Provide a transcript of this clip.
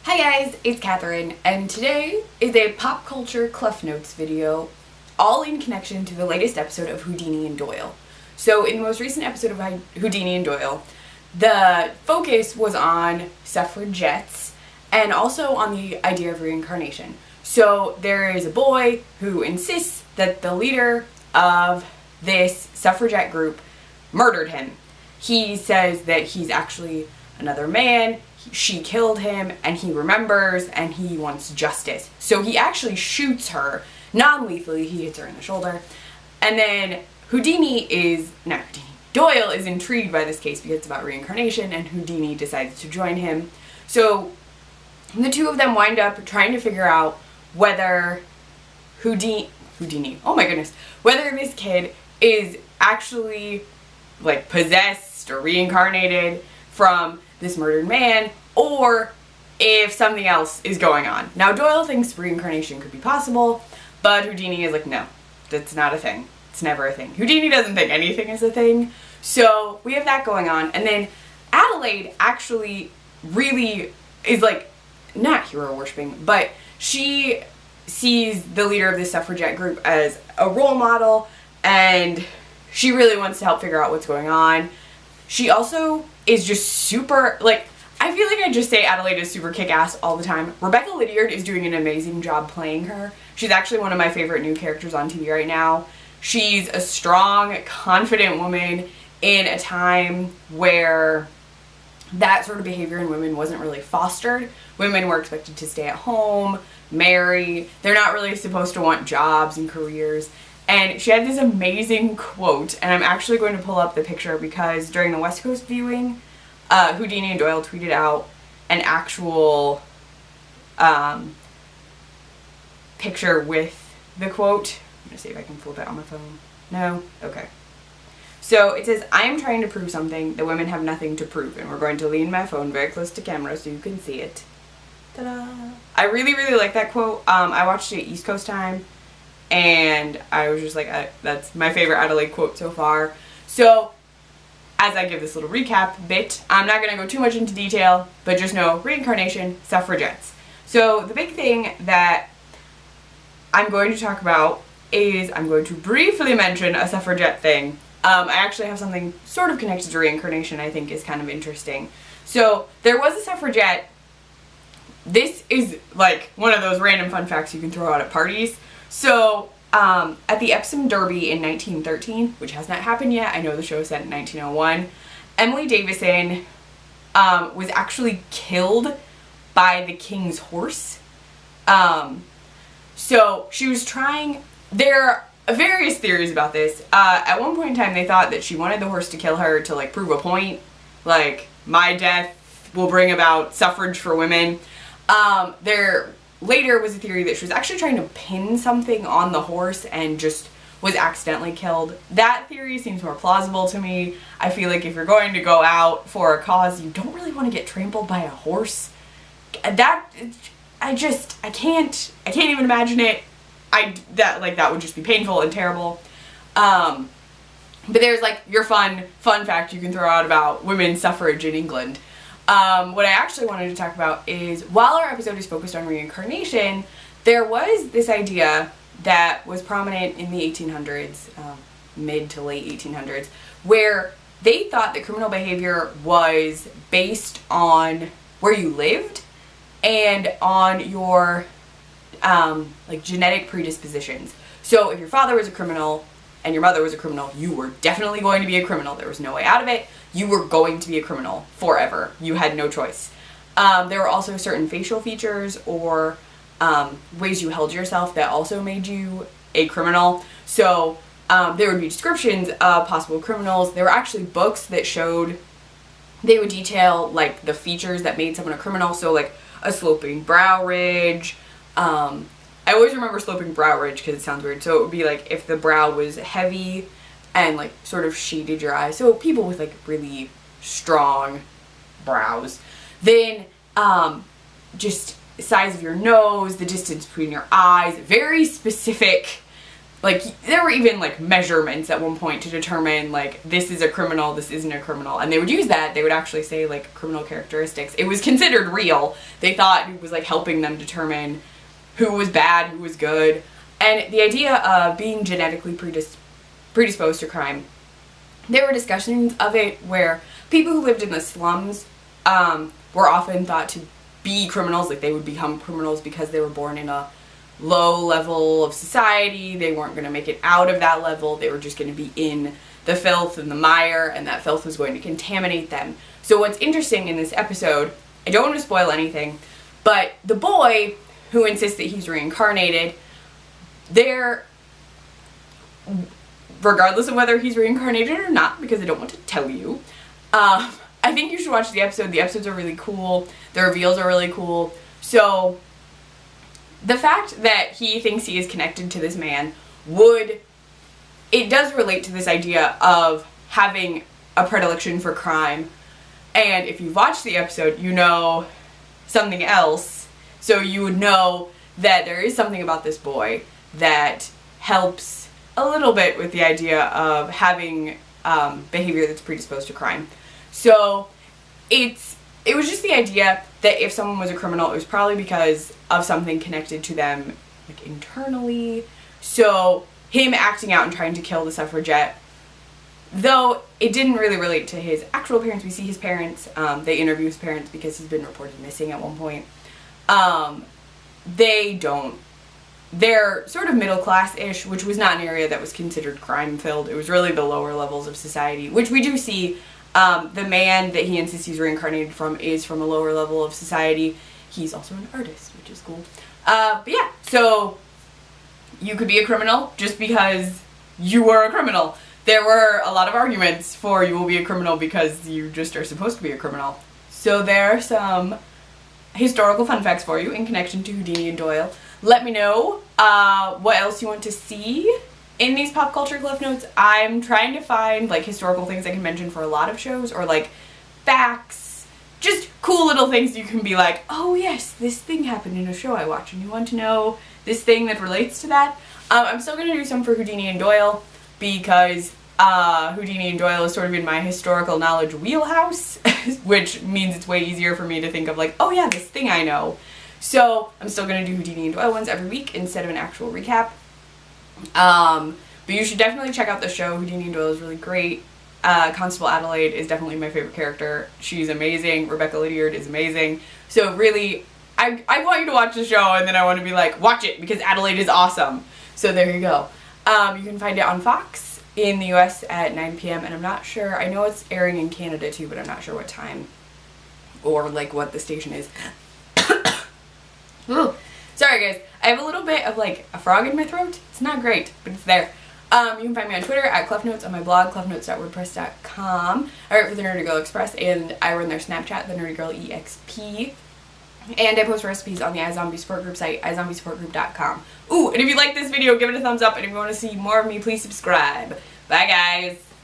Hi guys, it's Catherine, and today is a pop culture Kleffnotes video, all in connection to the latest episode of Houdini and Doyle. So in the most recent episode of Houdini and Doyle, the focus was on suffragettes and also on the idea of reincarnation. So there is a boy who insists that the leader of this suffragette group murdered him. He says that he's actually another man, she killed him, and he remembers, and he wants justice. So he actually shoots her, non-lethally, he hits her in the shoulder. And then Doyle is intrigued by this case because it's about reincarnation, and Houdini decides to join him. So the two of them wind up trying to figure out whether whether this kid is actually like possessed or reincarnated from this murdered man, or if something else is going on. Now Doyle thinks reincarnation could be possible, but Houdini is like, no, that's not a thing. It's never a thing. Houdini doesn't think anything is a thing. So we have that going on. And then Adelaide actually really is like, not hero worshipping, but she sees the leader of this suffragette group as a role model, and she really wants to help figure out what's going on. She also is just super, like, I feel like I just say Adelaide is super kick-ass all the time. Rebecca Lydiard is doing an amazing job playing her. She's actually one of my favorite new characters on TV right now. She's a strong, confident woman in a time where that sort of behavior in women wasn't really fostered. Women were expected to stay at home, marry. They're not really supposed to want jobs and careers. And she had this amazing quote, and I'm actually going to pull up the picture because during the West Coast viewing, Houdini and Doyle tweeted out an actual picture with the quote. I'm going to see if I can flip it on my phone. No? Okay. So it says, "I am trying to prove something that women have nothing to prove," and we're going to lean my phone very close to camera so you can see it. Ta-da! I really, really like that quote. I watched it East Coast time, and I was just like, that's my favorite Adelaide quote so far. So as I give this little recap bit, I'm not going to go too much into detail, but just know reincarnation, suffragettes. So the big thing that I'm going to talk about is I'm going to briefly mention a suffragette thing. I actually have something sort of connected to reincarnation I think is kind of interesting. So there was a suffragette. This is like one of those random fun facts you can throw out at parties. So at the Epsom Derby in 1913, which has not happened yet, I know the show is set in 1901, Emily Davison was actually killed by the king's horse. So she was trying, there are various theories about this. At one point in time they thought that she wanted the horse to kill her to like prove a point, like my death will bring about suffrage for women. There later was a theory that she was actually trying to pin something on the horse and just was accidentally killed. That theory seems more plausible to me. I feel like if you're going to go out for a cause, you don't really want to get trampled by a horse. I can't even imagine it. That would just be painful and terrible. But there's like your fun fact you can throw out about women's suffrage in England. What I actually wanted to talk about is, while our episode is focused on reincarnation, there was this idea that was prominent in the 1800s, mid to late 1800s, where they thought that criminal behavior was based on where you lived and on your like genetic predispositions. So if your father was a criminal and your mother was a criminal, you were definitely going to be a criminal. There was no way out of it. You were going to be a criminal forever. You had no choice. There were also certain facial features or ways you held yourself that also made you a criminal. So there would be descriptions of possible criminals. There were actually books that showed, they would detail like the features that made someone a criminal. So like a sloping brow ridge. I always remember sloping brow ridge because it sounds weird. So it would be like if the brow was heavy and like sort of shaded your eyes. So people with like really strong brows. Then just size of your nose, the distance between your eyes, very specific like, there were even, like, measurements at one point to determine, like, this is a criminal, this isn't a criminal. And they would use that. They would actually say, like, criminal characteristics. It was considered real. They thought it was, like, helping them determine who was bad, who was good. And the idea of being genetically predisposed to crime, there were discussions of it where people who lived in the slums were often thought to be criminals. Like, they would become criminals because they were born in a low level of society. They weren't going to make it out of that level. They were just going to be in the filth and the mire, and that filth was going to contaminate them. So what's interesting in this episode, I don't want to spoil anything, but the boy who insists that he's reincarnated, regardless of whether he's reincarnated or not, because I don't want to tell you, I think you should watch the episode. The episodes are really cool. The reveals are really cool. So the fact that he thinks he is connected to this man it does relate to this idea of having a predilection for crime. And if you've watched the episode, you know something else. So you would know that there is something about this boy that helps a little bit with the idea of having behavior that's predisposed to crime. So it was just the idea that if someone was a criminal, it was probably because of something connected to them, like, internally. So him acting out and trying to kill the suffragette, though it didn't really relate to his actual parents. We see his parents, they interview his parents because he's been reported missing at one point. They're sort of middle class-ish, which was not an area that was considered crime-filled. It was really the lower levels of society, which we do see. The man that he insists he's reincarnated from is from a lower level of society. He's also an artist, which is cool. But yeah, so you could be a criminal just because you were a criminal. There were a lot of arguments for you will be a criminal because you just are supposed to be a criminal. So there are some historical fun facts for you in connection to Houdini and Doyle. Let me know what else you want to see in these pop culture cliff notes. I'm trying to find, like, historical things I can mention for a lot of shows, or, like, facts, just cool little things you can be like, oh yes, this thing happened in a show I watched and you want to know this thing that relates to that. I'm still going to do some for Houdini and Doyle because Houdini and Doyle is sort of in my historical knowledge wheelhouse, which means it's way easier for me to think of, like, oh yeah, this thing I know. So I'm still going to do Houdini and Doyle ones every week instead of an actual recap. But you should definitely check out the show. Houdini and Doyle is really great. Constable Adelaide is definitely my favorite character. She's amazing. Rebecca Lydiard is amazing. So really, I want you to watch the show, and then I want to be like, watch it, because Adelaide is awesome. So there you go. You can find it on Fox in the US at 9 p.m. and I'm not sure, I know it's airing in Canada too, but I'm not sure what time or, like, what the station is. Ooh. Sorry guys, I have a little bit of, like, a frog in my throat. It's not great, but it's there. You can find me on Twitter at Kleffnotes, on my blog, kleffnotes.wordpress.com. I write for the Nerdy Girl Express, and I run their Snapchat, the Nerdy Girl EXP. And I post recipes on the iZombie support group site, iZombieSupportGroup.com. Ooh, and if you like this video, give it a thumbs up, and if you want to see more of me, please subscribe. Bye guys!